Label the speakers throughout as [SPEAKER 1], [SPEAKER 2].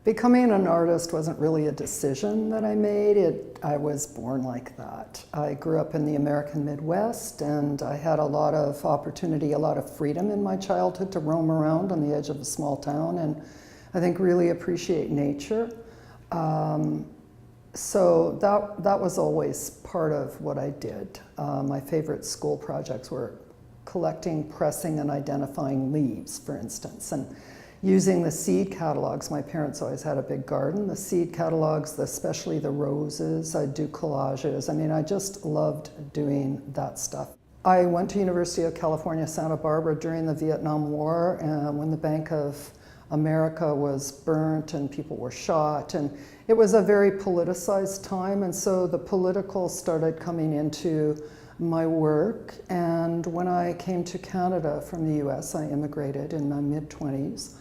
[SPEAKER 1] Becoming an artist wasn't really a decision that I made. I was born like that. I grew up in the American Midwest, and I had a lot of opportunity, a lot of freedom in my childhood to roam around on the edge of a small town and I think really appreciate nature. So that was always part of what I did. My favorite school projects were collecting, pressing, and identifying leaves, for instance, and using the seed catalogs. My parents always had a big garden. The seed catalogs, especially the roses, I'd do collages. I mean, I just loved doing that stuff. I went to University of California, Santa Barbara during the Vietnam War, when the Bank of America was burnt and people were shot, and it was a very politicized time, and so the political started coming into my work. And when I came to Canada from the US, I immigrated in my mid-20s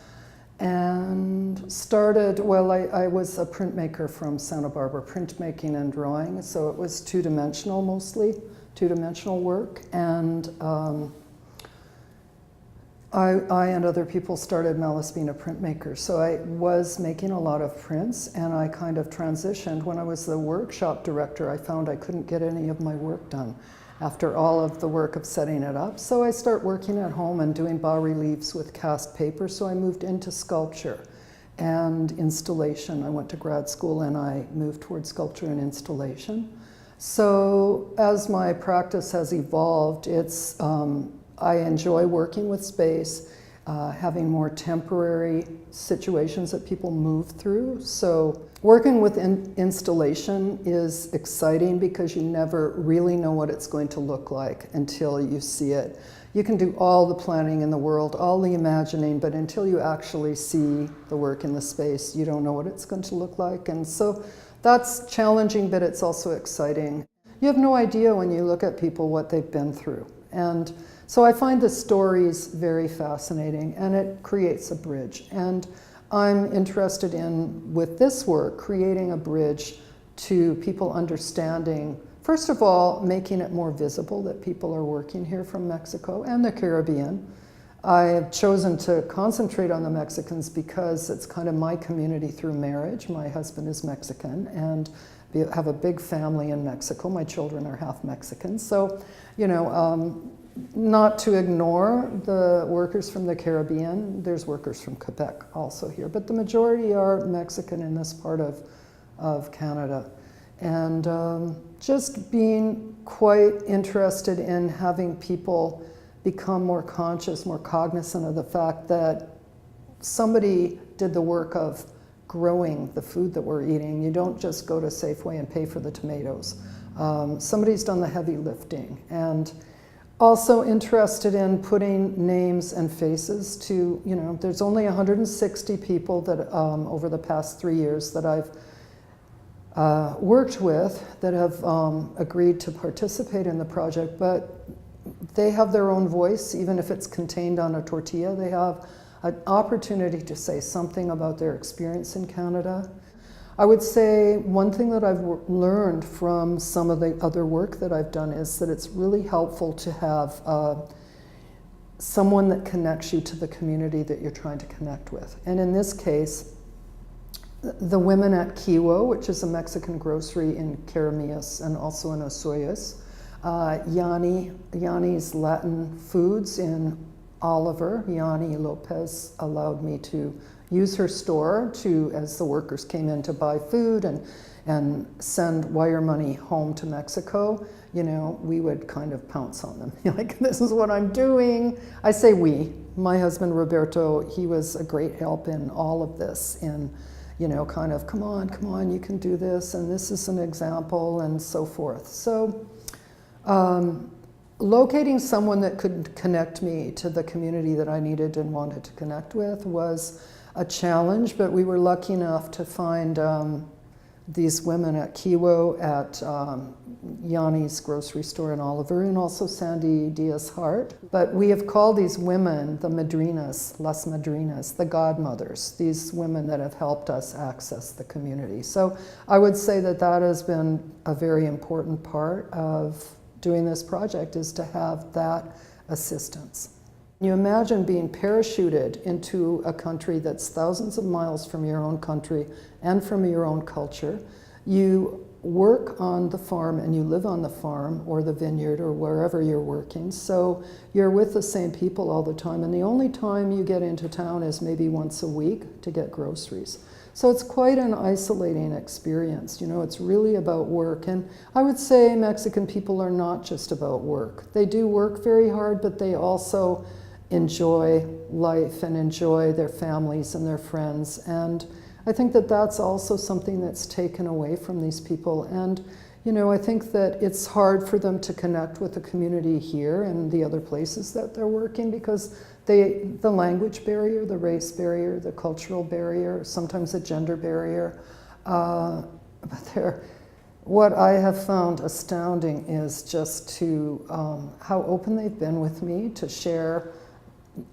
[SPEAKER 1] and started, well, I was a printmaker from Santa Barbara, printmaking and drawing, so it was two-dimensional mostly, two-dimensional work, and I and other people started Malice being a printmaker. So I was making a lot of prints, and I kind of transitioned. When I was the workshop director, I found I couldn't get any of my work done after all of the work of setting it up. So I started working at home and doing bas-reliefs with cast paper. So I moved into sculpture and installation. I went to grad school and I moved towards sculpture and installation. So as my practice has evolved, I enjoy working with space, having more temporary situations that people move through. So working with installation is exciting because you never really know what it's going to look like until you see it. You can do all the planning in the world, all the imagining, but until you actually see the work in the space, you don't know what it's going to look like. And so that's challenging, but it's also exciting. You have no idea when you look at people what they've been through. And so I find the stories very fascinating, and it creates a bridge. And I'm interested in, with this work, creating a bridge to people understanding, first of all, making it more visible that people are working here from Mexico and the Caribbean. I've chosen to concentrate on the Mexicans because it's kind of my community through marriage. My husband is Mexican, and we have a big family in Mexico. My children are half Mexican. So, you know, not to ignore the workers from the Caribbean. There's workers from Quebec also here, but the majority are Mexican in this part of Canada. And just being quite interested in having people become more conscious, more cognizant of the fact that somebody did the work of growing the food that we're eating. You don't just go to Safeway and pay for the tomatoes. Somebody's done the heavy lifting. And also interested in putting names and faces to, you know, there's only 160 people that over the past 3 years that I've worked with that have agreed to participate in the project, but they have their own voice. Even if it's contained on a tortilla, they have an opportunity to say something about their experience in Canada. I would say one thing that I've learned from some of the other work that I've done is that it's really helpful to have someone that connects you to the community that you're trying to connect with. And in this case, the women at Kiwo, which is a Mexican grocery in Caramias and also in Osoyoos, Yanni's Latin Foods in Oliver, Yanni Lopez allowed me to use her store to, as the workers came in to buy food and send wire money home to Mexico, you know, we would kind of pounce on them. Like, this is what I'm doing. I say we. My husband, Roberto, he was a great help in all of this, in, you know, kind of, come on, you can do this, and this is an example, and so forth. So locating someone that could connect me to the community that I needed and wanted to connect with was a challenge, but we were lucky enough to find these women at Kiwo, at Yanni's grocery store in Oliver, and also Sandy Diaz-Hart. But we have called these women the madrinas, las madrinas, the godmothers, these women that have helped us access the community. So I would say that that has been a very important part of doing this project, is to have that assistance. You imagine being parachuted into a country that's thousands of miles from your own country and from your own culture. You work on the farm and you live on the farm or the vineyard or wherever you're working. So you're with the same people all the time, and the only time you get into town is maybe once a week to get groceries. So it's quite an isolating experience. You know, it's really about work. And I would say Mexican people are not just about work. They do work very hard, but they also enjoy life and enjoy their families and their friends. And I think that that's also something that's taken away from these people. And, you know, I think that it's hard for them to connect with the community here and the other places that they're working because the language barrier, the race barrier, the cultural barrier, sometimes the gender barrier. But what I have found astounding is just to how open they've been with me to share,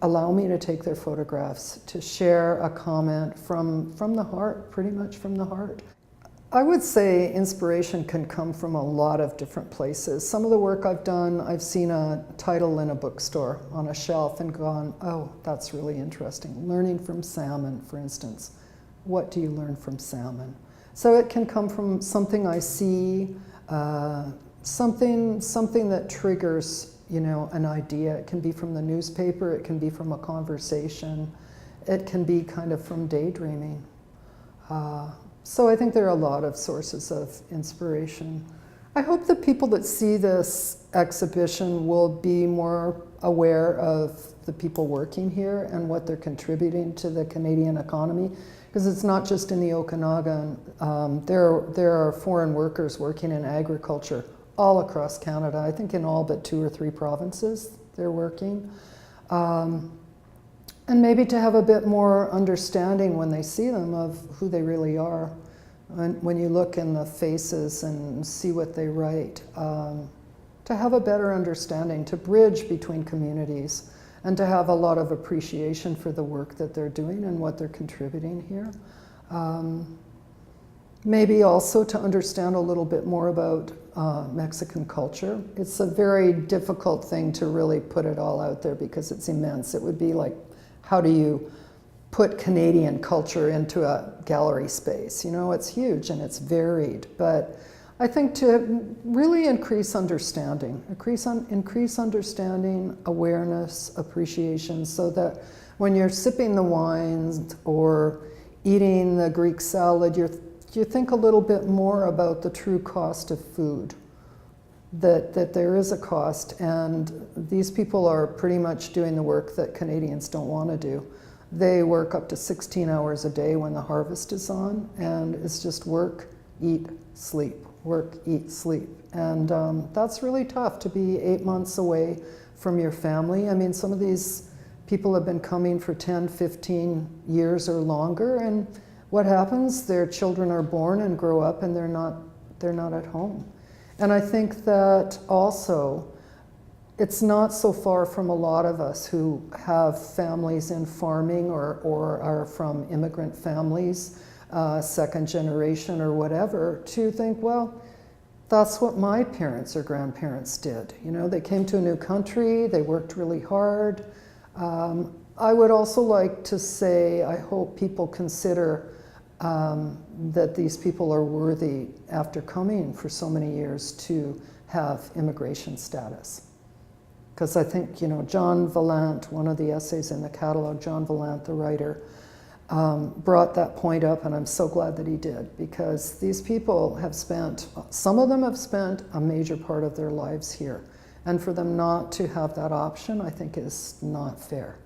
[SPEAKER 1] allow me to take their photographs, to share a comment from the heart, pretty much from the heart. I would say inspiration can come from a lot of different places. Some of the work I've done, I've seen a title in a bookstore on a shelf and gone, oh, that's really interesting. Learning from salmon, for instance. What do you learn from salmon? So it can come from something I see, something that triggers, you know, an idea. It can be from the newspaper, it can be from a conversation, it can be kind of from daydreaming. So I think there are a lot of sources of inspiration. I hope the people that see this exhibition will be more aware of the people working here and what they're contributing to the Canadian economy, because it's not just in the Okanagan. There are foreign workers working in agriculture all across Canada. I think in all but 2 or 3 provinces they're working. And maybe to have a bit more understanding when they see them of who they really are. When you look in the faces and see what they write, to have a better understanding, to bridge between communities, and to have a lot of appreciation for the work that they're doing and what they're contributing here. Maybe also to understand a little bit more about Mexican culture. It's a very difficult thing to really put it all out there because it's immense. It would be like, how do you put Canadian culture into a gallery space? You know, it's huge and it's varied, but I think to really increase understanding, increase understanding, awareness, appreciation, so that when you're sipping the wines or eating the Greek salad, you think a little bit more about the true cost of food, that there is a cost, and these people are pretty much doing the work that Canadians don't want to do. They work up to 16 hours a day when the harvest is on, and it's just work, eat, sleep, work, eat, sleep. And that's really tough to be 8 months away from your family. I mean, some of these people have been coming for 10, 15 years or longer, and what happens? Their children are born and grow up and they're not at home. And I think that also, it's not so far from a lot of us who have families in farming or are from immigrant families, second generation or whatever, to think, well, that's what my parents or grandparents did. You know, they came to a new country, they worked really hard. I would also like to say, I hope people consider that these people are worthy, after coming for so many years, to have immigration status. Because I think, you know, John Vaillant, one of the essays in the catalog, John Vaillant, the writer, brought that point up, and I'm so glad that he did, because these people have spent, some of them have spent a major part of their lives here. And for them not to have that option, I think is not fair.